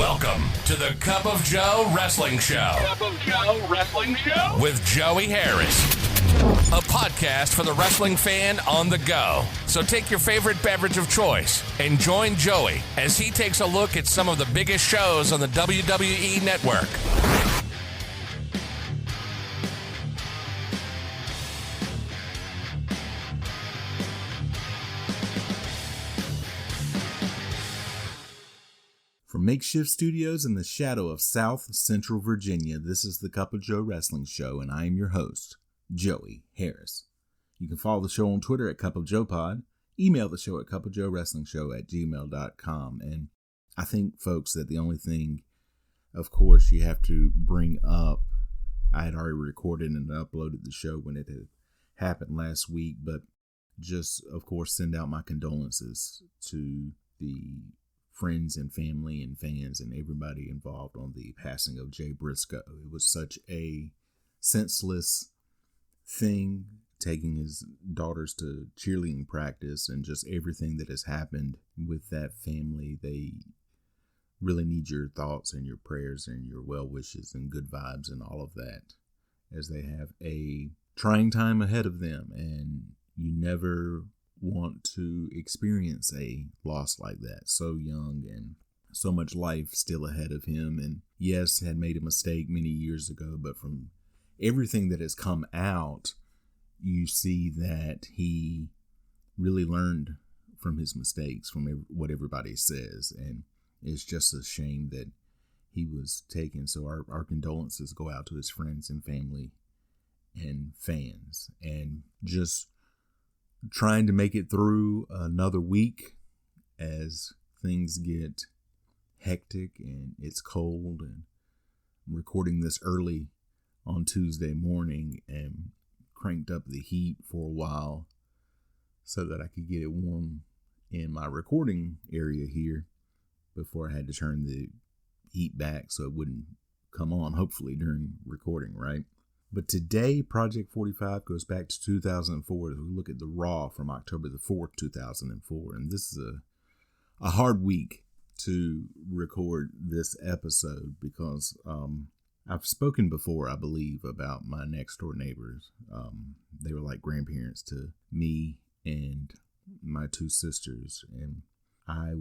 Welcome to the Cup of Joe Wrestling Show. Cup of Joe Wrestling Show? With Joey Harris. A podcast for the wrestling fan on the go. So take your favorite beverage of choice and join Joey as he takes a look at some of the biggest shows on the WWE Network. From makeshift studios in the shadow of South Central Virginia, this is the Cup of Joe Wrestling Show, and I am your host, Joey Harris. You can follow the show on Twitter at Cup of Joe Pod, email the show at cupofjoewrestlingshow@gmail.com, and I think, folks, that the only thing, of course, you have to bring up, I had already recorded and uploaded the show when it had happened last week, but just, of course, send out my condolences to the friends and family and fans and everybody involved on the passing of Jay Briscoe. It was such a senseless thing, taking his daughters to cheerleading practice and just everything that has happened with that family. They really need your thoughts and your prayers and your well wishes and good vibes and all of that, as they have a trying time ahead of them, and you never want to experience a loss like that, so young and so much life still ahead of him. And yes, had made a mistake many years ago, but from everything that has come out, you see that he really learned from his mistakes, from what everybody says, and it's just a shame that he was taken. So our condolences go out to his friends and family and fans, and just trying to make it through another week as things get hectic and it's cold. And I'm recording this early on Tuesday morning and cranked up the heat for a while so that I could get it warm in my recording area here before I had to turn the heat back so it wouldn't come on, hopefully, during recording, right? But today, Project 45 goes back to 2004 as we look at the Raw from October the 4th, 2004. And this is a hard week to record this episode because I've spoken before, I believe, about my next door neighbors. They were like grandparents to me and my two sisters. And I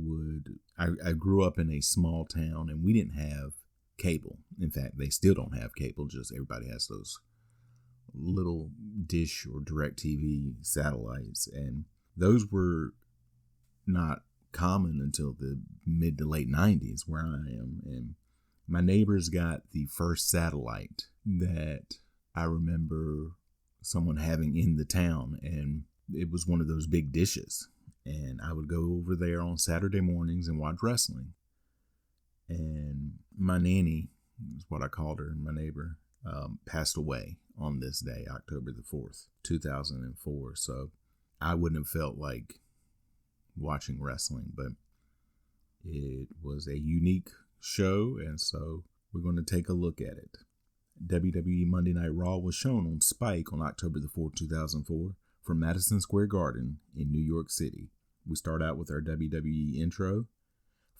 grew up in a small town, and we didn't have cable. In fact, they still don't have cable, just everybody has those little dish or DirecTV satellites, and those were not common until the mid to late 90s where I am. And my neighbors got the first satellite that I remember someone having in the town, and it was one of those big dishes, and I would go over there on Saturday mornings and watch wrestling. And my nanny, is what I called her, my neighbor, passed away on this day, October the 4th, 2004. So I wouldn't have felt like watching wrestling, but it was a unique show, and so we're going to take a look at it. WWE Monday Night Raw was shown on Spike on October the 4th, 2004, from Madison Square Garden in New York City. We start out with our WWE intro.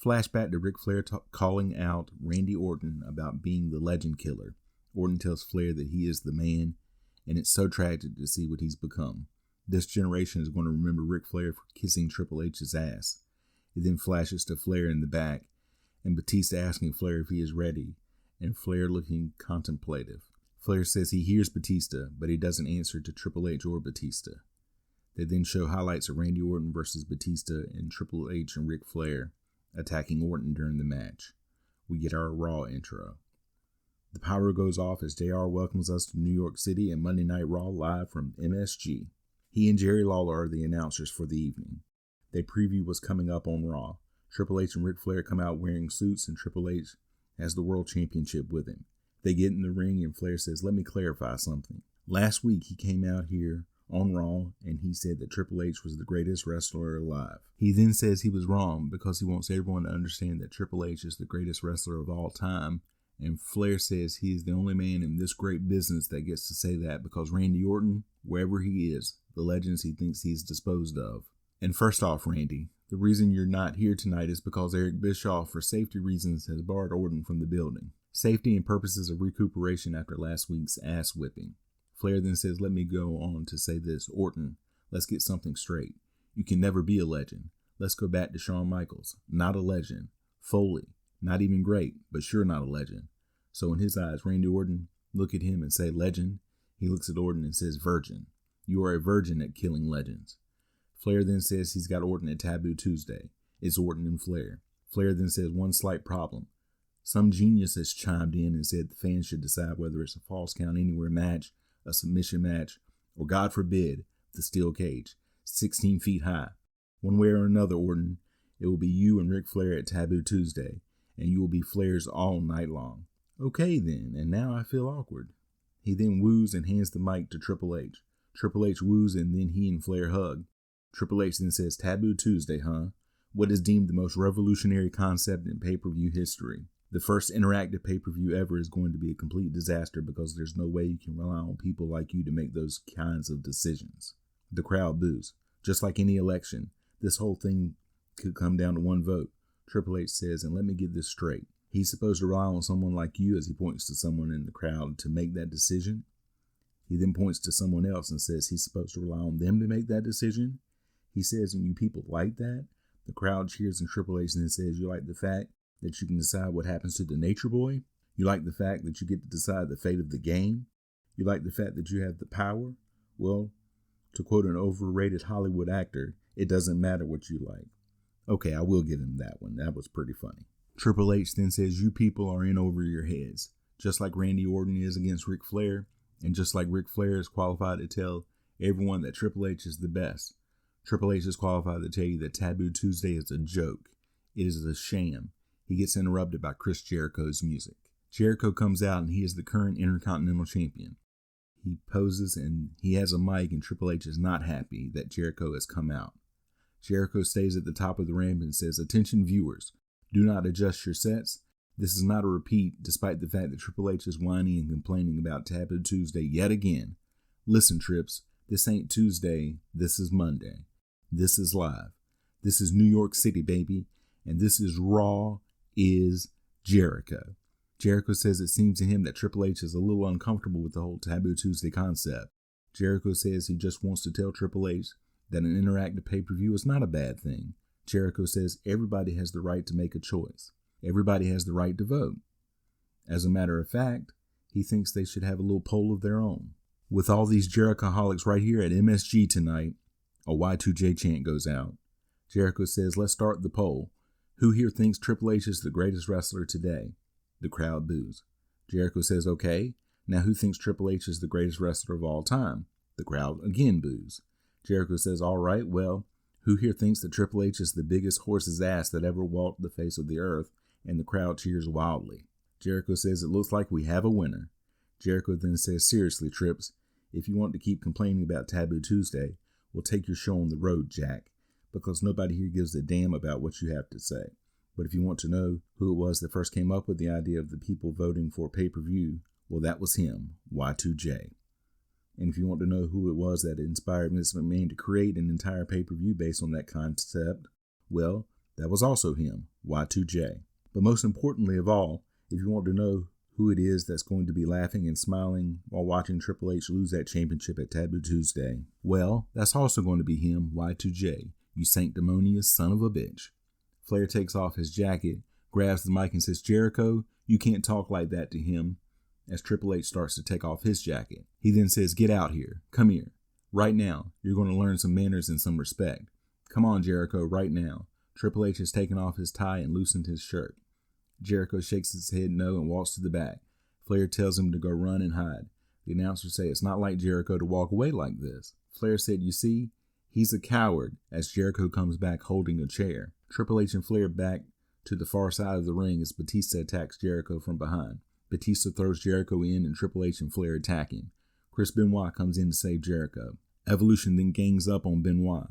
Flashback to Ric Flair calling out Randy Orton about being the legend killer. Orton tells Flair that he is the man, and it's so tragic to see what he's become. This generation is going to remember Ric Flair for kissing Triple H's ass. It then flashes to Flair in the back, and Batista asking Flair if he is ready, and Flair looking contemplative. Flair says he hears Batista, but he doesn't answer to Triple H or Batista. They then show highlights of Randy Orton versus Batista and Triple H and Ric Flair attacking Orton during the match. We get our Raw intro. The power goes off as JR welcomes us to New York City and Monday Night Raw live from MSG. He and Jerry Lawler are the announcers for the evening. They preview what's coming up on Raw. Triple H and Ric Flair come out wearing suits, and Triple H has the World Championship with him. They get in the ring and Flair says, "Let me clarify something. Last week he came out here on Raw and he said that Triple H was the greatest wrestler alive. He then says he was wrong because he wants everyone to understand that Triple H is the greatest wrestler of all time. And Flair says he is the only man in this great business that gets to say that because Randy Orton, wherever he is, the legends he thinks he's disposed of. And first off, Randy, The reason you're not here tonight is because Eric Bischoff, for safety reasons, has barred Orton from the building. Safety and purposes of recuperation after last week's ass whipping. Flair then says, let me go on to say this. Orton, let's get something straight. You can never be a legend. Let's go back to Shawn Michaels. Not a legend. Foley, not even great, but sure not a legend. So in his eyes, Randy Orton, look at him and say legend. He looks at Orton and says virgin. You are a virgin at killing legends. Flair then says he's got Orton at Taboo Tuesday. It's Orton and Flair. Flair then says one slight problem. Some genius has chimed in and said the fans should decide whether it's a Falls Count Anywhere match, a submission match, or God forbid, the steel cage, 16 feet high. One way or another, Orton, it will be you and Ric Flair at Taboo Tuesday, and you will be Flair's all night long. Okay then, and now I feel awkward. He then woos and hands the mic to Triple H. Triple H woos and then he and Flair hug. Triple H then says, Taboo Tuesday, huh? What is deemed the most revolutionary concept in pay-per-view history. The first interactive pay-per-view ever is going to be a complete disaster because there's no way you can rely on people like you to make those kinds of decisions. The crowd boos. Just like any election, this whole thing could come down to one vote. Triple H says, and let me get this straight. He's supposed to rely on someone like you, as he points to someone in the crowd, to make that decision. He then points to someone else and says he's supposed to rely on them to make that decision. He says, and you people like that? The crowd cheers and Triple H then says, you like the fact that you can decide what happens to the Nature Boy? You like the fact that you get to decide the fate of the game? You like the fact that you have the power? Well, to quote an overrated Hollywood actor, it doesn't matter what you like. Okay, I will give him that one. That was pretty funny. Triple H then says, you people are in over your heads. Just like Randy Orton is against Ric Flair, and just like Ric Flair is qualified to tell everyone that Triple H is the best, Triple H is qualified to tell you that Taboo Tuesday is a joke. It is a sham. He gets interrupted by Chris Jericho's music. Jericho comes out and he is the current Intercontinental Champion. He poses and he has a mic and Triple H is not happy that Jericho has come out. Jericho stays at the top of the ramp and says, attention viewers, do not adjust your sets. This is not a repeat, despite the fact that Triple H is whining and complaining about Taboo Tuesday yet again. Listen, Trips, this ain't Tuesday, this is Monday. This is live. This is New York City, baby. And this is Raw is Jericho. Jericho says it seems to him that Triple H is a little uncomfortable with the whole Taboo Tuesday concept. Jericho says he just wants to tell Triple H that an interactive pay-per-view is not a bad thing. Jericho says everybody has the right to make a choice. Everybody has the right to vote. As a matter of fact, he thinks they should have a little poll of their own. With all these Jerichoholics right here at MSG tonight, a Y2J chant goes out. Jericho says, let's start the poll. Who here thinks Triple H is the greatest wrestler today? The crowd boos. Jericho says, okay, now who thinks Triple H is the greatest wrestler of all time? The crowd again boos. Jericho says, all right, well, who here thinks that Triple H is the biggest horse's ass that ever walked the face of the earth? And the crowd cheers wildly. Jericho says, it looks like we have a winner. Jericho then says, seriously, Trips, if you want to keep complaining about Taboo Tuesday, we'll take your show on the road, Jack, because nobody here gives a damn about what you have to say. But if you want to know who it was that first came up with the idea of the people voting for pay-per-view, well, that was him, Y2J. And if you want to know who it was that inspired Vince McMahon to create an entire pay-per-view based on that concept, well, that was also him, Y2J. But most importantly of all, if you want to know who it is that's going to be laughing and smiling while watching Triple H lose that championship at Taboo Tuesday, well, that's also going to be him, Y2J, you sanctimonious son of a bitch. Flair takes off his jacket, grabs the mic and says, Jericho, you can't talk like that to him, as Triple H starts to take off his jacket. He then says, get out here, come here. Right now, you're going to learn some manners and some respect. Come on, Jericho, right now. Triple H has taken off his tie and loosened his shirt. Jericho shakes his head no and walks to the back. Flair tells him to go run and hide. The announcers say it's not like Jericho to walk away like this. Flair said, you see, he's a coward, as Jericho comes back holding a chair. Triple H and Flair back to the far side of the ring as Batista attacks Jericho from behind. Batista throws Jericho in and Triple H and Flair attack him. Chris Benoit comes in to save Jericho. Evolution then gangs up on Benoit.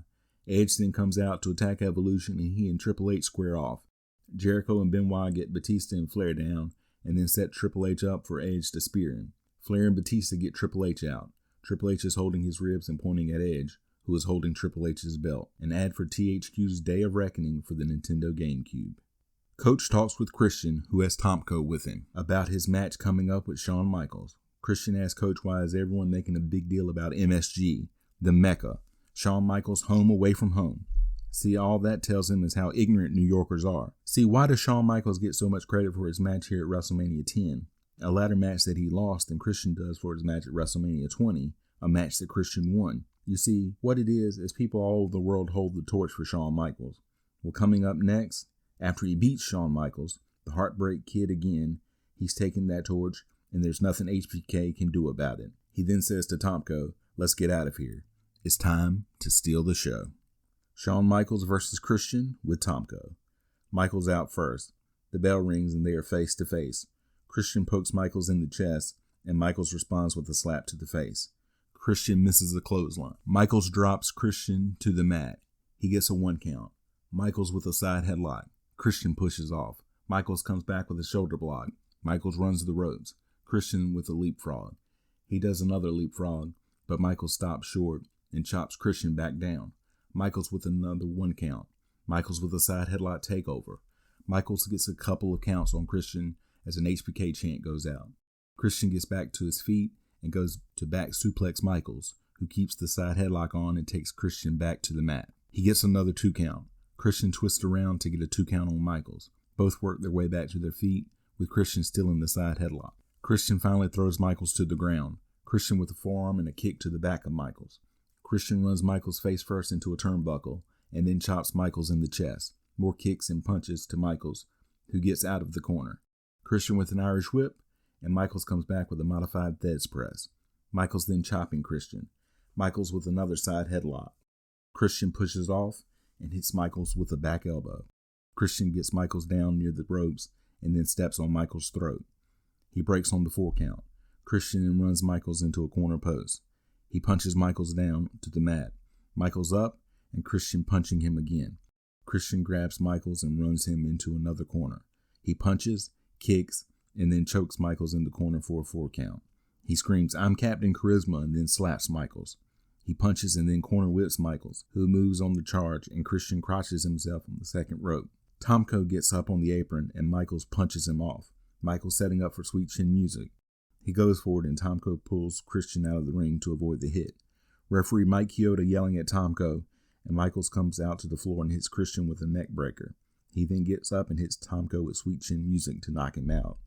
Edge then comes out to attack Evolution and he and Triple H square off. Jericho and Benoit get Batista and Flair down and then set Triple H up for Edge to spear him. Flair and Batista get Triple H out. Triple H is holding his ribs and pointing at Edge, who is holding Triple H's belt. An ad for THQ's Day of Reckoning for the Nintendo GameCube. Coach talks with Christian, who has Tomko with him, about his match coming up with Shawn Michaels. Christian asks Coach why is everyone making a big deal about MSG, the Mecca, Shawn Michaels' home away from home. See, all that tells him is how ignorant New Yorkers are. See, why does Shawn Michaels get so much credit for his match here at WrestleMania 10, a ladder match that he lost, and Christian does for his match at WrestleMania 20, a match that Christian won? You see, what it is people all over the world hold the torch for Shawn Michaels. Well, coming up next, after he beats Shawn Michaels, the Heartbreak Kid again, he's taking that torch, and there's nothing HBK can do about it. He then says to Tomko, let's get out of here. It's time to steal the show. Shawn Michaels versus Christian with Tomko. Michaels out first. The bell rings and they are face to face. Christian pokes Michaels in the chest, and Michaels responds with a slap to the face. Christian misses a clothesline. Michaels drops Christian to the mat. He gets a 1 count. Michaels with a side headlock. Christian pushes off. Michaels comes back with a shoulder block. Michaels runs the ropes. Christian with a leapfrog. He does another leapfrog, but Michaels stops short and chops Christian back down. Michaels with another 1 count. Michaels with a side headlock takeover. Michaels gets a couple of counts on Christian as an HBK chant goes out. Christian gets back to his feet and goes to back suplex Michaels, who keeps the side headlock on and takes Christian back to the mat. He gets another 2 count. Christian twists around to get a 2 count on Michaels. Both work their way back to their feet, with Christian still in the side headlock. Christian finally throws Michaels to the ground. Christian with a forearm and a kick to the back of Michaels. Christian runs Michaels face first into a turnbuckle and then chops Michaels in the chest. More kicks and punches to Michaels, who gets out of the corner. Christian with an Irish whip, and Michaels comes back with a modified Thesz press. Michaels then chopping Christian. Michaels with another side headlock. Christian pushes off and hits Michaels with a back elbow. Christian gets Michaels down near the ropes and then steps on Michaels' throat. He breaks on the 4 count. Christian then runs Michaels into a corner post. He punches Michaels down to the mat. Michaels up, and Christian punching him again. Christian grabs Michaels and runs him into another corner. He punches, kicks, and then chokes Michaels in the corner for a 4 count. He screams, "I'm Captain Charisma," and then slaps Michaels. He punches and then corner whips Michaels, who moves on the charge, and Christian crotches himself on the second rope. Tomko gets up on the apron, and Michaels punches him off. Michaels setting up for Sweet Chin Music. He goes forward, and Tomko pulls Christian out of the ring to avoid the hit. Referee Mike Chioda yelling at Tomko, and Michaels comes out to the floor and hits Christian with a neck breaker. He then gets up and hits Tomko with Sweet Chin Music to knock him out.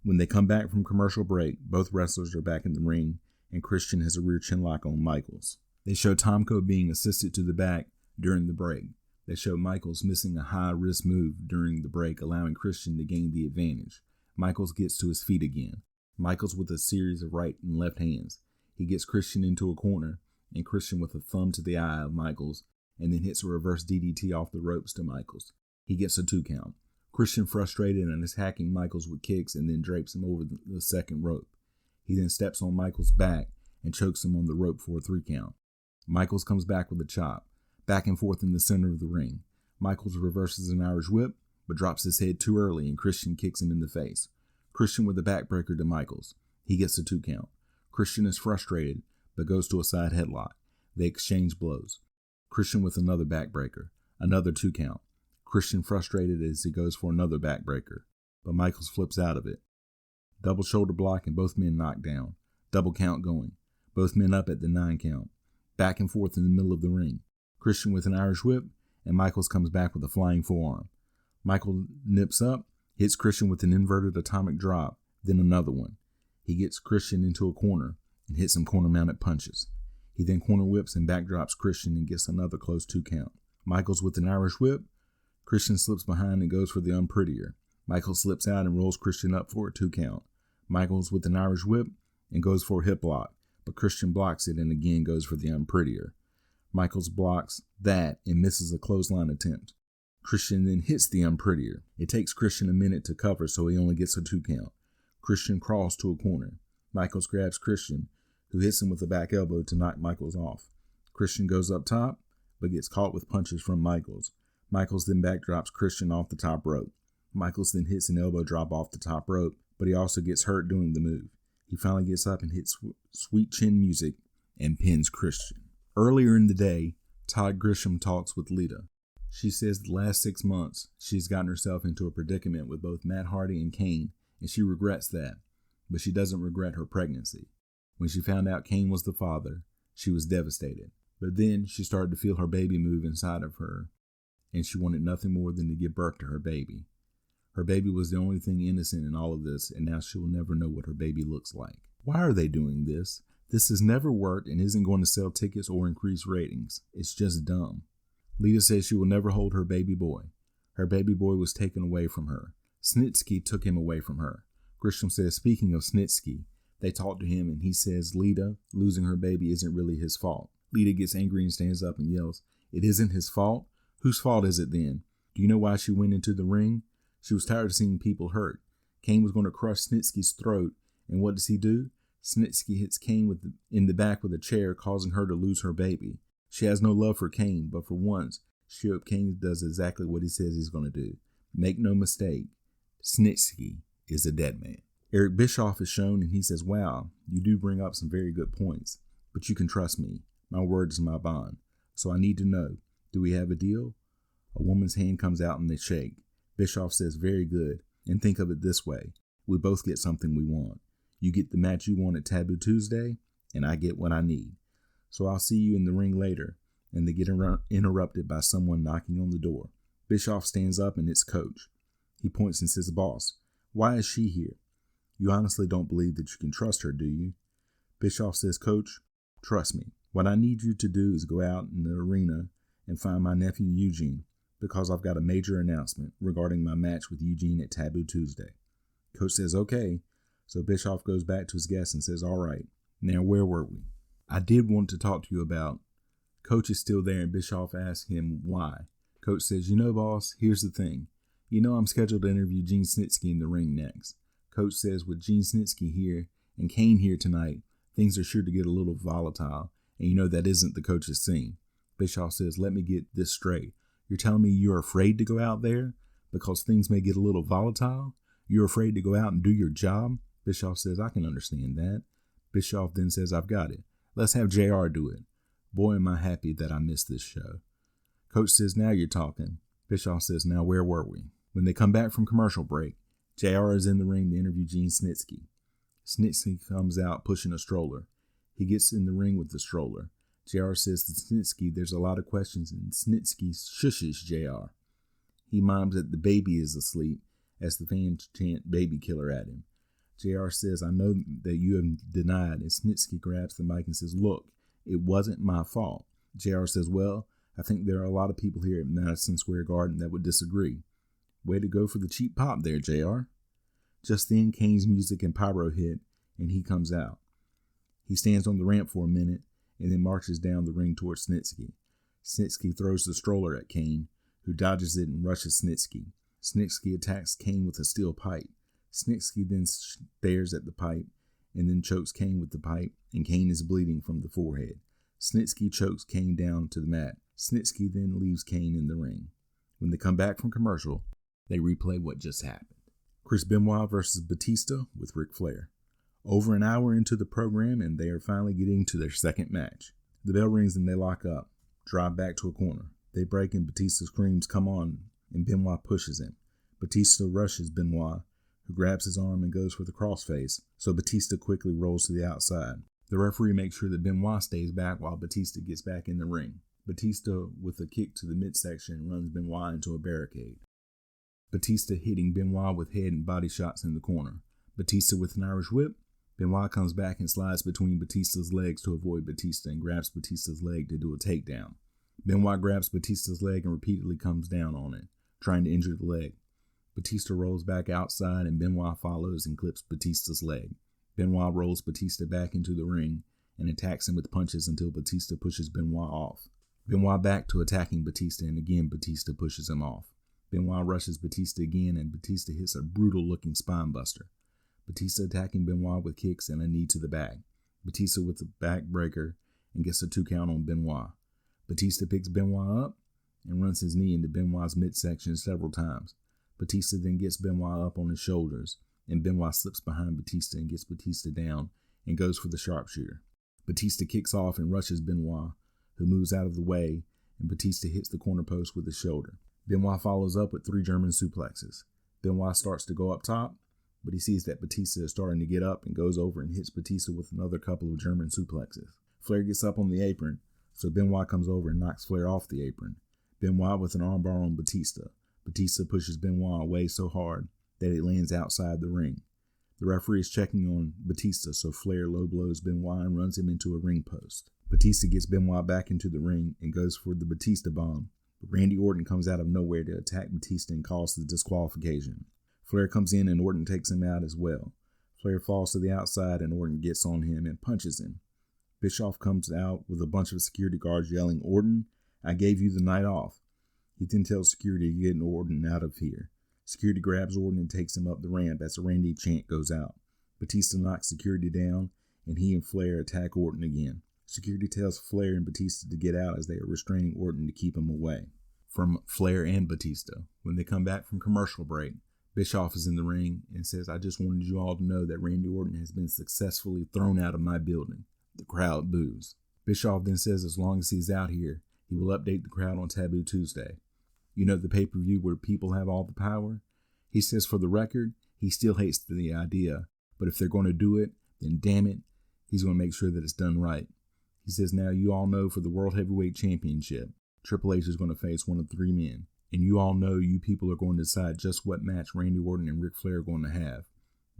When they come back from commercial break, both wrestlers are back in the ring, and Christian has a rear chin lock on Michaels. They show Tomko being assisted to the back during the break. They show Michaels missing a high-risk move during the break, allowing Christian to gain the advantage. Michaels gets to his feet again. Michaels with a series of right and left hands. He gets Christian into a corner, and Christian with a thumb to the eye of Michaels, and then hits a reverse DDT off the ropes to Michaels. He gets a 2 count. Christian frustrated and is hacking Michaels with kicks and then drapes him over the second rope. He then steps on Michaels' back and chokes him on the rope for a 3 count. Michaels comes back with a chop, back and forth in the center of the ring. Michaels reverses an Irish whip, but drops his head too early, and Christian kicks him in the face. Christian with a backbreaker to Michaels. He gets a 2 count. Christian is frustrated, but goes to a side headlock. They exchange blows. Christian with another backbreaker. Another 2 count. Christian frustrated as he goes for another backbreaker, but Michaels flips out of it. Double shoulder block and both men knocked down. Double count going. Both men up at the 9 count. Back and forth in the middle of the ring. Christian with an Irish whip, and Michaels comes back with a flying forearm. Michael nips up, hits Christian with an inverted atomic drop, then another one. He gets Christian into a corner and hits some corner-mounted punches. He then corner whips and backdrops Christian and gets another close 2 count. Michaels with an Irish whip. Christian slips behind and goes for the unprettier. Michaels slips out and rolls Christian up for a 2 count. Michaels with an Irish whip and goes for a hip lock, but Christian blocks it and again goes for the unprettier. Michaels blocks that and misses a clothesline attempt. Christian then hits the unprettier. It takes Christian a minute to cover, so he only gets a 2 count. Christian crawls to a corner. Michaels grabs Christian, who hits him with a back elbow to knock Michaels off. Christian goes up top, but gets caught with punches from Michaels. Michaels then backdrops Christian off the top rope. Michaels then hits an elbow drop off the top rope, but he also gets hurt doing the move. He finally gets up and hits Sweet Chin Music and pins Christian. Earlier in the day, Todd Grisham talks with Lita. She says the last 6 months, she's gotten herself into a predicament with both Matt Hardy and Kane, and she regrets that, but she doesn't regret her pregnancy. When she found out Kane was the father, she was devastated. But then she started to feel her baby move inside of her, and she wanted nothing more than to give birth to her baby. Her baby was the only thing innocent in all of this, and now she will never know what her baby looks like. Why are they doing this? This has never worked and isn't going to sell tickets or increase ratings. It's just dumb. Lita says she will never hold her baby boy. Her baby boy was taken away from her. Snitsky took him away from her. Grisham says, speaking of Snitsky, they talked to him and he says Lita losing her baby isn't really his fault. Lita gets angry and stands up and yells, "It isn't his fault? Whose fault is it then? Do you know why she went into the ring? She was tired of seeing people hurt. Kane was going to crush Snitsky's throat, and what does he do? Snitsky hits Kane in the back with a chair, causing her to lose her baby. She has no love for Kane, but for once, she hopes Kane does exactly what he says he's going to do. Make no mistake, Snitsky is a dead man." Eric Bischoff is shown, and he says, "Wow, you do bring up some very good points, but you can trust me. My word is my bond. So I need to know, do we have a deal?" A woman's hand comes out and they shake. Bischoff says, "Very good. And think of it this way. We both get something we want. You get the match you want at Taboo Tuesday, and I get what I need. So I'll see you in the ring later." And they get interrupted by someone knocking on the door. Bischoff stands up and it's Coach. He points and says, "Boss, why is she here? You honestly don't believe that you can trust her, do you?" Bischoff says, "Coach, trust me. What I need you to do is go out in the arena and find my nephew Eugene, because I've got a major announcement regarding my match with Eugene at Taboo Tuesday." Coach says, "Okay." So Bischoff goes back to his guest and says, "All right, now where were we?" I did want to talk to you about Coach is still there, and Bischoff asks him why. Coach says, "You know, boss, here's the thing. You know I'm scheduled to interview Gene Snitsky in the ring next." Coach says, "With Gene Snitsky here and Kane here tonight, things are sure to get a little volatile, and you know that isn't the coach's scene." Bischoff says, "Let me get this straight. You're telling me you're afraid to go out there because things may get a little volatile? You're afraid to go out and do your job?" Bischoff says, "I can understand that." Bischoff then says, "I've got it. Let's have JR do it. Boy, am I happy that I missed this show." Coach says, "Now you're talking." Bischoff says, "Now where were we?" When they come back from commercial break, JR is in the ring to interview Gene Snitsky. Snitsky comes out pushing a stroller. He gets in the ring with the stroller. JR says to Snitsky there's a lot of questions, and Snitsky shushes JR. He mimes that the baby is asleep as the fans chant "baby killer" at him. JR says, "I know that you have denied," and Snitsky grabs the mic and says, "Look, it wasn't my fault." JR says, "Well, I think there are a lot of people here at Madison Square Garden that would disagree." Way to go for the cheap pop there, JR. Just then, Kane's music and pyro hit, and he comes out. He stands on the ramp for a minute, and then marches down the ring towards Snitsky. Snitsky throws the stroller at Kane, who dodges it and rushes Snitsky. Snitsky attacks Kane with a steel pipe. Snitsky then stares at the pipe, and then chokes Kane with the pipe, and Kane is bleeding from the forehead. Snitsky chokes Kane down to the mat. Snitsky then leaves Kane in the ring. When they come back from commercial, they replay what just happened. Chris Benoit versus Batista with Ric Flair. Over an hour into the program, and they are finally getting to their second match. The bell rings and they lock up, drive back to a corner. They break and Batista screams, "Come on," and Benoit pushes him. Batista rushes Benoit, who grabs his arm and goes for the crossface, so Batista quickly rolls to the outside. The referee makes sure that Benoit stays back while Batista gets back in the ring. Batista, with a kick to the midsection, runs Benoit into a barricade. Batista hitting Benoit with head and body shots in the corner. Batista with an Irish whip. Benoit comes back and slides between Batista's legs to avoid Batista and grabs Batista's leg to do a takedown. Benoit grabs Batista's leg and repeatedly comes down on it, trying to injure the leg. Batista rolls back outside and Benoit follows and clips Batista's leg. Benoit rolls Batista back into the ring and attacks him with punches until Batista pushes Benoit off. Benoit back to attacking Batista, and again Batista pushes him off. Benoit rushes Batista again, and Batista hits a brutal-looking spinebuster. Batista attacking Benoit with kicks and a knee to the back. Batista with a backbreaker and gets a 2 count on Benoit. Batista picks Benoit up and runs his knee into Benoit's midsection several times. Batista then gets Benoit up on his shoulders, and Benoit slips behind Batista and gets Batista down and goes for the sharpshooter. Batista kicks off and rushes Benoit, who moves out of the way, and Batista hits the corner post with his shoulder. Benoit follows up with 3 German suplexes. Benoit starts to go up top, but he sees that Batista is starting to get up and goes over and hits Batista with another couple of German suplexes. Flair gets up on the apron, so Benoit comes over and knocks Flair off the apron. Benoit with an armbar on Batista. Batista pushes Benoit away so hard that he lands outside the ring. The referee is checking on Batista, so Flair low blows Benoit and runs him into a ring post. Batista gets Benoit back into the ring and goes for the Batista bomb, but Randy Orton comes out of nowhere to attack Batista and calls the disqualification. Flair comes in and Orton takes him out as well. Flair falls to the outside and Orton gets on him and punches him. Bischoff comes out with a bunch of security guards yelling, "Orton, I gave you the night off." He then tells security to get Orton out of here. Security grabs Orton and takes him up the ramp as the Randy chant goes out. Batista knocks security down, and he and Flair attack Orton again. Security tells Flair and Batista to get out as they are restraining Orton to keep him away from Flair and Batista. When they come back from commercial break, Bischoff is in the ring and says, "I just wanted you all to know that Randy Orton has been successfully thrown out of my building." The crowd boos. Bischoff then says as long as he's out here, he will update the crowd on Taboo Tuesday. You know, the pay-per-view where people have all the power? He says for the record, he still hates the idea, but if they're going to do it, then damn it, he's going to make sure that it's done right. He says, now you all know for the World Heavyweight Championship, Triple H is going to face one of 3 men. And you all know you people are going to decide just what match Randy Orton and Ric Flair are going to have.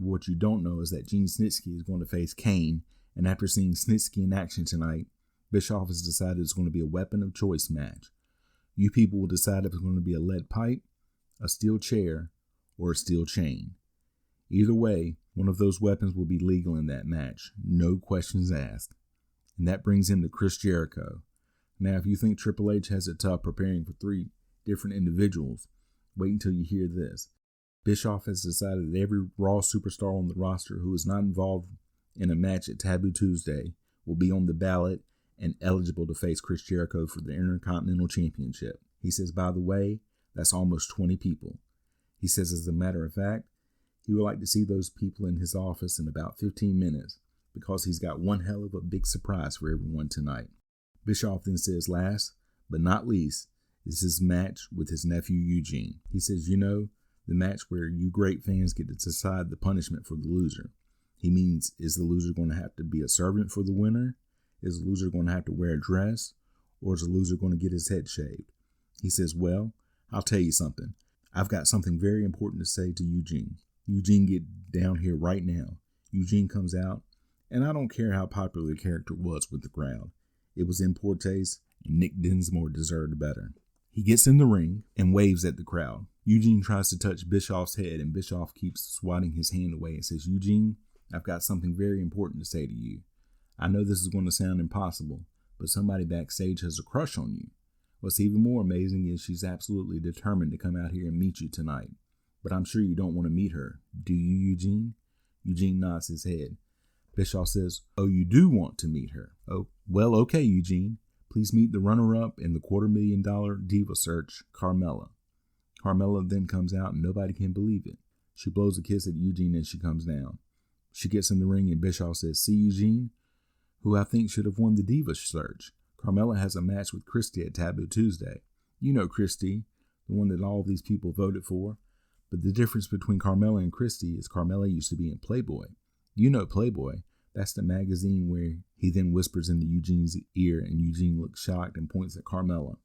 But what you don't know is that Gene Snitsky is going to face Kane, and after seeing Snitsky in action tonight, Bischoff has decided it's going to be a weapon of choice match. You people will decide if it's going to be a lead pipe, a steel chair, or a steel chain. Either way, one of those weapons will be legal in that match. No questions asked. And that brings in to Chris Jericho. Now, if you think Triple H has it tough preparing for 3 different individuals, wait until you hear this. Bischoff has decided that every Raw superstar on the roster who is not involved in a match at Taboo Tuesday will be on the ballot and eligible to face Chris Jericho for the Intercontinental Championship. He says, by the way, that's almost 20 people. He says, as a matter of fact, he would like to see those people in his office in about 15 minutes because he's got one hell of a big surprise for everyone tonight. Bischoff then says, last but not least, is his match with his nephew Eugene. He says, you know, the match where you great fans get to decide the punishment for the loser. He means, is the loser going to have to be a servant for the winner? Is the loser going to have to wear a dress? Or is the loser going to get his head shaved? He says, well, I'll tell you something. I've got something very important to say to Eugene. Eugene, get down here right now. Eugene comes out, and I don't care how popular the character was with the crowd. It was in poor taste, and Nick Dinsmore deserved better. He gets in the ring and waves at the crowd. Eugene tries to touch Bischoff's head, and Bischoff keeps swatting his hand away and says, Eugene, I've got something very important to say to you. I know this is going to sound impossible, but somebody backstage has a crush on you. What's even more amazing is she's absolutely determined to come out here and meet you tonight. But I'm sure you don't want to meet her. Do you, Eugene? Eugene nods his head. Bischoff says, oh, you do want to meet her. Oh, well, okay, Eugene. Please meet the runner-up in the $250,000 Diva Search, Carmella. Carmella then comes out and nobody can believe it. She blows a kiss at Eugene and she comes down. She gets in the ring and Bischoff says, see, Eugene, who I think should have won the Diva Search. Carmella has a match with Christy at Taboo Tuesday. You know Christy, the one that all these people voted for. But the difference between Carmella and Christy is Carmella used to be in Playboy. You know Playboy. That's the magazine where he then whispers into Eugene's ear and Eugene looks shocked and points at Carmella.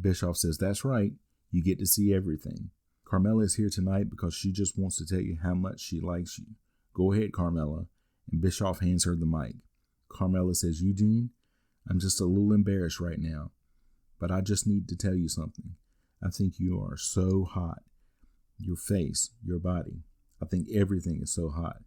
Bischoff says, that's right. You get to see everything. Carmella is here tonight because she just wants to tell you how much she likes you. Go ahead, Carmella. And Bischoff hands her the mic. Carmella says, Eugene, I'm just a little embarrassed right now, but I just need to tell you something. I think you are so hot. Your face, your body. I think everything is so hot.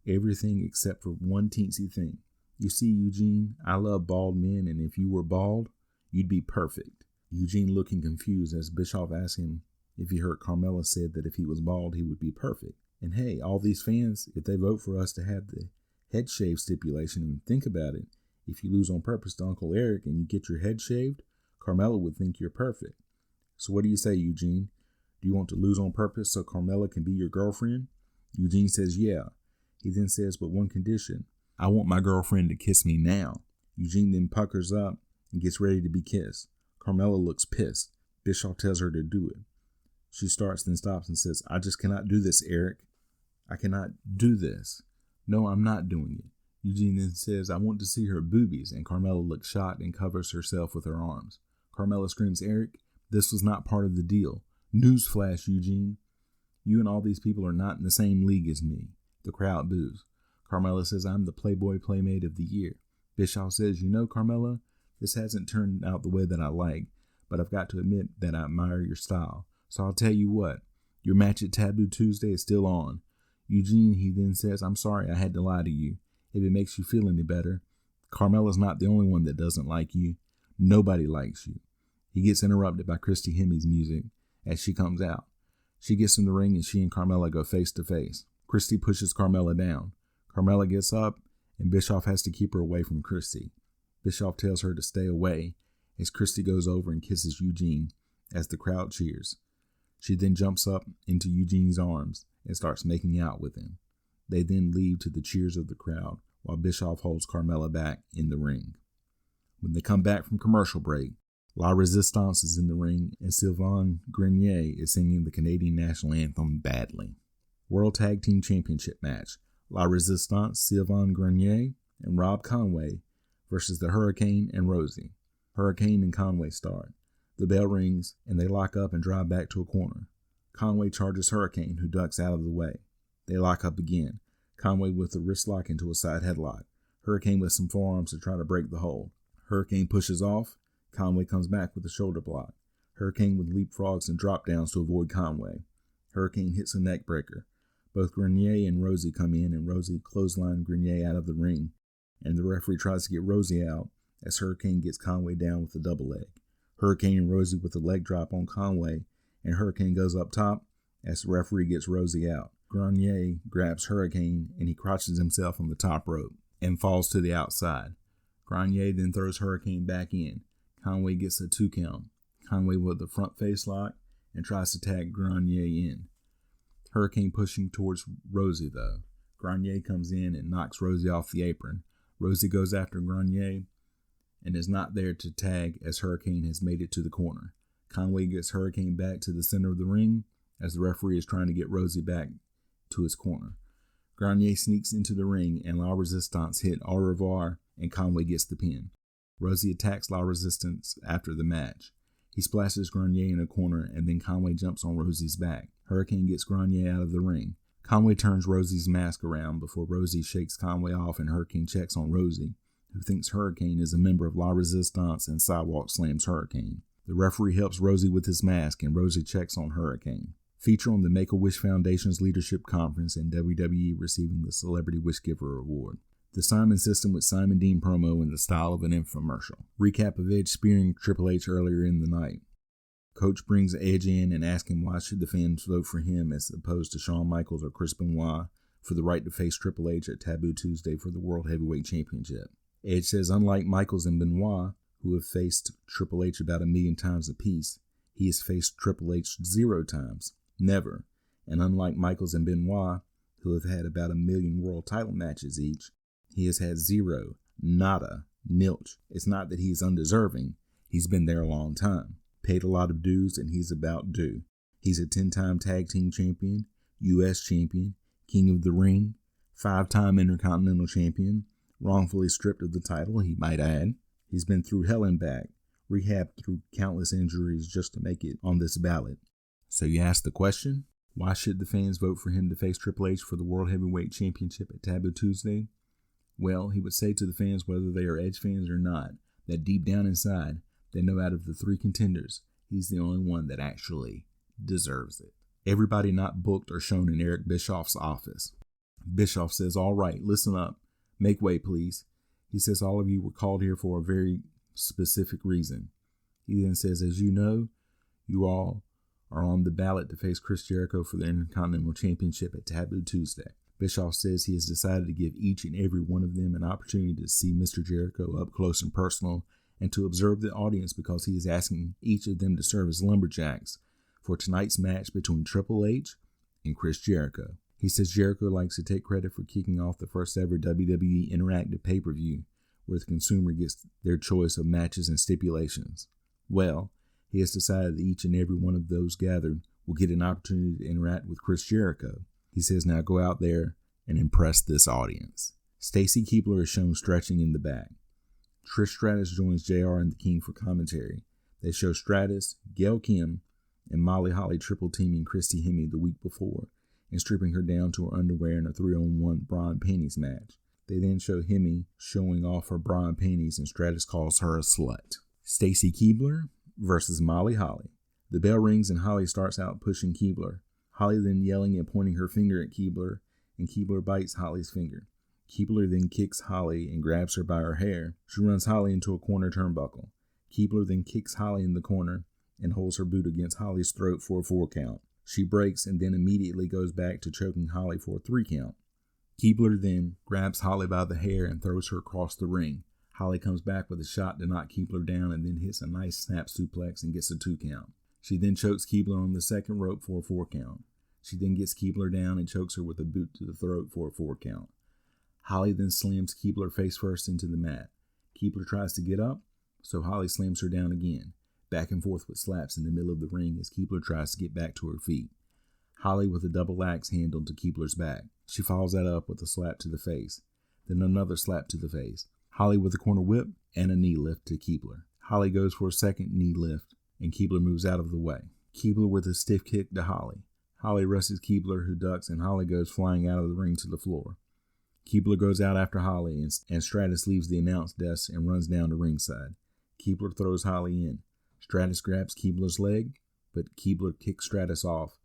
Everything except for one teensy thing. You see, Eugene, I love bald men, and if you were bald, you'd be perfect. Eugene looking confused as Bischoff asked him if he heard Carmella said that if he was bald, he would be perfect. And hey, all these fans, if they vote for us to have the head shave stipulation, and think about it, if you lose on purpose to Uncle Eric and you get your head shaved, Carmella would think you're perfect. So what do you say, Eugene? Do you want to lose on purpose so Carmella can be your girlfriend? Eugene says, yeah. He then says, but one condition. I want my girlfriend to kiss me now. Eugene then puckers up and gets ready to be kissed. Carmella looks pissed. Bischoff tells her to do it. She starts, then stops and says, I just cannot do this, Eric. I cannot do this. No, I'm not doing it. Eugene then says, I want to see her boobies, and Carmella looks shocked and covers herself with her arms. Carmella screams, Eric, this was not part of the deal. Newsflash, Eugene. You and all these people are not in the same league as me. The crowd boos. Carmella says, I'm the Playboy Playmate of the Year. Bischoff says, you know, Carmella, this hasn't turned out the way that I like, but I've got to admit that I admire your style. So I'll tell you what, your match at Taboo Tuesday is still on. Eugene, he then says, I'm sorry I had to lie to you. If it makes you feel any better, Carmella's not the only one that doesn't like you. Nobody likes you. He gets interrupted by Christy Hemme's music as she comes out. She gets in the ring and she and Carmella go face to face. Christy pushes Carmella down. Carmella gets up and Bischoff has to keep her away from Christy. Bischoff tells her to stay away as Christy goes over and kisses Eugene as the crowd cheers. She then jumps up into Eugene's arms and starts making out with him. They then leave to the cheers of the crowd while Bischoff holds Carmella back in the ring. When they come back from commercial break, La Resistance is in the ring and Sylvain Grenier is singing the Canadian national anthem badly. World Tag Team Championship match. La Resistance, Sylvain Grenier, and Rob Conway versus the Hurricane and Rosie. Hurricane and Conway start. The bell rings and they lock up and drive back to a corner. Conway charges Hurricane, who ducks out of the way. They lock up again. Conway with a wrist lock into a side headlock. Hurricane with some forearms to try to break the hold. Hurricane pushes off. Conway comes back with a shoulder block. Hurricane with leapfrogs and drop downs to avoid Conway. Hurricane hits a neck breaker. Both Grenier and Rosie come in and Rosie clothesline Grenier out of the ring. And the referee tries to get Rosie out as Hurricane gets Conway down with a double leg. Hurricane and Rosie with a leg drop on Conway, and Hurricane goes up top as the referee gets Rosie out. Grenier grabs Hurricane and he crotches himself on the top rope and falls to the outside. Grenier then throws Hurricane back in. Conway gets a 2 count. Conway with a front face lock and tries to tag Grenier in. Hurricane pushing towards Rosie though. Grenier comes in and knocks Rosie off the apron. Rosie goes after Grenier and is not there to tag as Hurricane has made it to the corner. Conway gets Hurricane back to the center of the ring as the referee is trying to get Rosie back to his corner. Grenier sneaks into the ring and La Resistance hit Au revoir and Conway gets the pin. Rosie attacks La Resistance after the match. He splashes Grenier in a corner and then Conway jumps on Rosie's back. Hurricane gets Grenier out of the ring. Conway turns Rosie's mask around before Rosie shakes Conway off and Hurricane checks on Rosie, who thinks Hurricane is a member of La Resistance and sidewalk slams Hurricane. The referee helps Rosie with his mask and Rosie checks on Hurricane. Feature on the Make-A-Wish Foundation's Leadership Conference and WWE receiving the Celebrity Wish Giver Award. The Simon System with Simon Dean promo in the style of an infomercial. Recap of Edge spearing Triple H earlier in the night. Coach brings Edge in and asks him why should the fans vote for him as opposed to Shawn Michaels or Chris Benoit for the right to face Triple H at Taboo Tuesday for the World Heavyweight Championship. Edge says unlike Michaels and Benoit, who have faced Triple H about 1 million times apiece, he has faced Triple H 0 times. Never. And unlike Michaels and Benoit, who have had about 1 million world title matches each, he has had 0, nada, nilch. It's not that he's undeserving. He's been there a long time. Paid a lot of dues, and he's about due. He's a 10-time tag team champion, U.S. champion, king of the ring, 5-time intercontinental champion, wrongfully stripped of the title, he might add. He's been through hell and back, rehabbed through countless injuries just to make it on this ballot. So you ask the question, why should the fans vote for him to face Triple H for the World Heavyweight Championship at Taboo Tuesday? Well, he would say to the fans, whether they are Edge fans or not, that deep down inside, they know out of the 3 contenders, he's the only one that actually deserves it. Everybody not booked are shown in Eric Bischoff's office. Bischoff says, all right, listen up. Make way, please. He says all of you were called here for a very specific reason. He then says, as you know, you all are on the ballot to face Chris Jericho for the Intercontinental Championship at Taboo Tuesday. Bischoff says he has decided to give each and every one of them an opportunity to see Mr. Jericho up close and personal and to observe the audience because he is asking each of them to serve as lumberjacks for tonight's match between Triple H and Chris Jericho. He says Jericho likes to take credit for kicking off the first ever WWE Interactive pay-per-view, where the consumer gets their choice of matches and stipulations. Well, he has decided that each and every one of those gathered will get an opportunity to interact with Chris Jericho. He says, now go out there and impress this audience. Stacy Keibler is shown stretching in the back. Trish Stratus joins JR and the King for commentary. They show Stratus, Gail Kim, and Molly Holly triple teaming Christy Hemme the week before and stripping her down to her underwear in a 3-on-1 bra and panties match. They then show Hemme showing off her bra and panties, and Stratus calls her a slut. Stacy Keibler versus Molly Holly. The bell rings and Holly starts out pushing Keibler. Holly then yelling and pointing her finger at Keibler, and Keibler bites Holly's finger. Keibler then kicks Holly and grabs her by her hair. She runs Holly into a corner turnbuckle. Keibler then kicks Holly in the corner and holds her boot against Holly's throat for a 4 count. She breaks and then immediately goes back to choking Holly for a 3 count. Keibler then grabs Holly by the hair and throws her across the ring. Holly comes back with a shot to knock Keibler down and then hits a nice snap suplex and gets a 2 count. She then chokes Keibler on the second rope for a 4 count. She then gets Keibler down and chokes her with a boot to the throat for a 4 count. Holly then slams Keibler face first into the mat. Keibler tries to get up, so Holly slams her down again. Back and forth with slaps in the middle of the ring as Keibler tries to get back to her feet. Holly with a double axe handle to Keibler's back. She follows that up with a slap to the face, then another slap to the face. Holly with a corner whip and a knee lift to Keibler. Holly goes for a second knee lift, and Keibler moves out of the way. Keibler with a stiff kick to Holly. Holly wrestles Keibler, who ducks, and Holly goes flying out of the ring to the floor. Keibler goes out after Holly, and Stratus leaves the announce desk and runs down to ringside. Keibler throws Holly in. Stratus grabs Keibler's leg, but Keibler kicks Stratus off.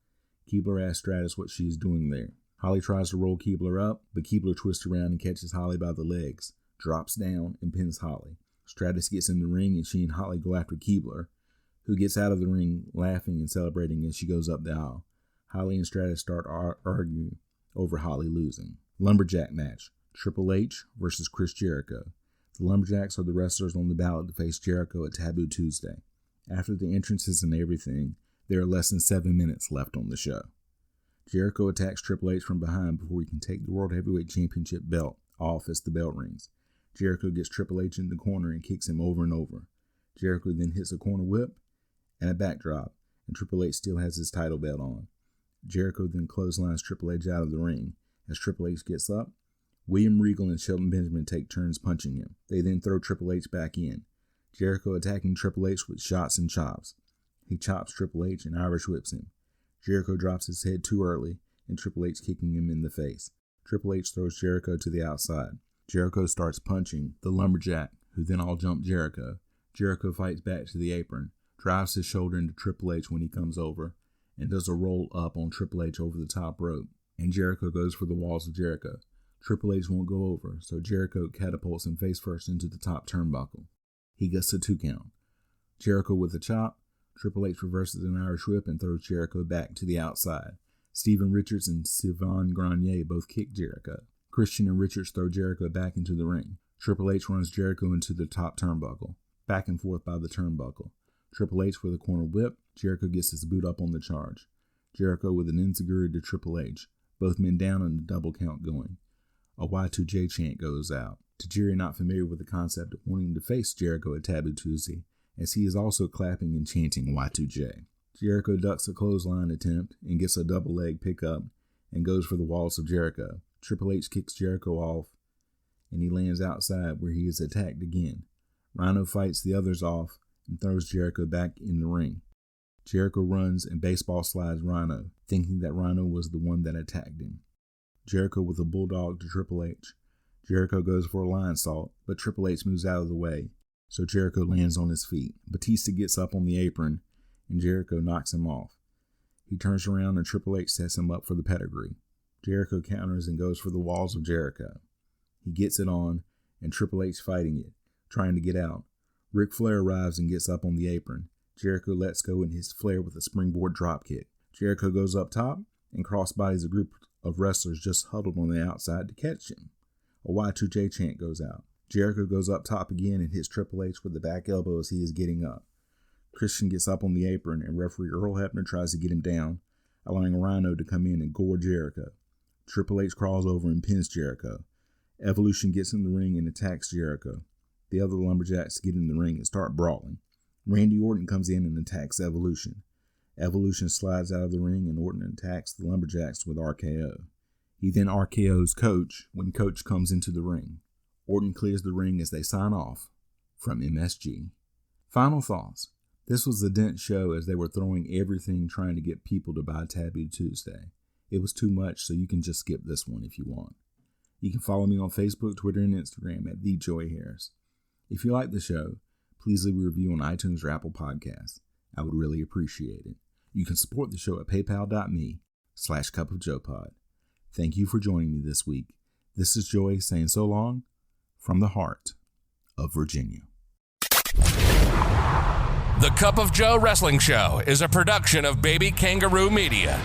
Keibler asks Stratus what she is doing there. Holly tries to roll Keibler up, but Keibler twists around and catches Holly by the legs, drops down, and pins Holly. Stratus gets in the ring, and she and Holly go after Keibler, who gets out of the ring laughing and celebrating as she goes up the aisle. Holly and Stratus start arguing over Holly losing. Lumberjack match. Triple H versus Chris Jericho. The Lumberjacks are the wrestlers on the ballot to face Jericho at Taboo Tuesday. After the entrances and everything, there are less than 7 minutes left on the show. Jericho attacks Triple H from behind before he can take the World Heavyweight Championship belt off as the bell rings. Jericho gets Triple H in the corner and kicks him over and over. Jericho then hits a corner whip and a backdrop, and Triple H still has his title belt on. Jericho then clotheslines Triple H out of the ring. As Triple H gets up, William Regal and Shelton Benjamin take turns punching him. They then throw Triple H back in. Jericho attacking Triple H with shots and chops. He chops Triple H and Irish whips him. Jericho drops his head too early, and Triple H kicking him in the face. Triple H throws Jericho to the outside. Jericho starts punching the Lumberjack, who then all jump Jericho. Jericho fights back to the apron, drives his shoulder into Triple H when he comes over, and does a roll up on Triple H over the top rope. And Jericho goes for the walls of Jericho. Triple H won't go over, so Jericho catapults him face first into the top turnbuckle. He gets a 2 count. Jericho with a chop. Triple H reverses an Irish whip and throws Jericho back to the outside. Steven Richards and Sylvain Grenier both kick Jericho. Christian and Richards throw Jericho back into the ring. Triple H runs Jericho into the top turnbuckle. Back and forth by the turnbuckle. Triple H with a corner whip. Jericho gets his boot up on the charge. Jericho with an enziguri to Triple H. Both men down and a double count going. A Y2J chant goes out. Tajiri not familiar with the concept of wanting to face Jericho at Taboo Tuesday, as he is also clapping and chanting Y2J. Jericho ducks a clothesline attempt and gets a double leg pickup and goes for the walls of Jericho. Triple H kicks Jericho off and he lands outside where he is attacked again. Rhino fights the others off and throws Jericho back in the ring. Jericho runs and baseball slides Rhino, thinking that Rhino was the one that attacked him. Jericho with a bulldog to Triple H. Jericho goes for a lion salt, but Triple H moves out of the way, so Jericho lands on his feet. Batista gets up on the apron, and Jericho knocks him off. He turns around and Triple H sets him up for the pedigree. Jericho counters and goes for the walls of Jericho. He gets it on, and Triple H fighting it, trying to get out. Ric Flair arrives and gets up on the apron. Jericho lets go and hits Flair with a springboard dropkick. Jericho goes up top and crossbodies a group of wrestlers just huddled on the outside to catch him. A Y2J chant goes out. Jericho goes up top again and hits Triple H with the back elbow as he is getting up. Christian gets up on the apron and referee Earl Hebner tries to get him down, allowing Rhino to come in and gore Jericho. Triple H crawls over and pins Jericho. Evolution gets in the ring and attacks Jericho. The other Lumberjacks get in the ring and start brawling. Randy Orton comes in and attacks Evolution. Evolution slides out of the ring and Orton attacks the Lumberjacks with RKO. He then RKO's Coach when Coach comes into the ring. Orton clears the ring as they sign off from MSG. Final thoughts. This was a dense show as they were throwing everything trying to get people to buy Taboo Tuesday. It was too much, so you can just skip this one if you want. You can follow me on Facebook, Twitter, and Instagram at TheJoeyHarris. If you like the show, please leave a review on iTunes or Apple Podcasts. I would really appreciate it. You can support the show at paypal.me/cupofjoepod. Thank you for joining me this week. This is Joey saying so long from the heart of Virginia. The Cup of Joe Wrestling Show is a production of Baby Kangaroo Media.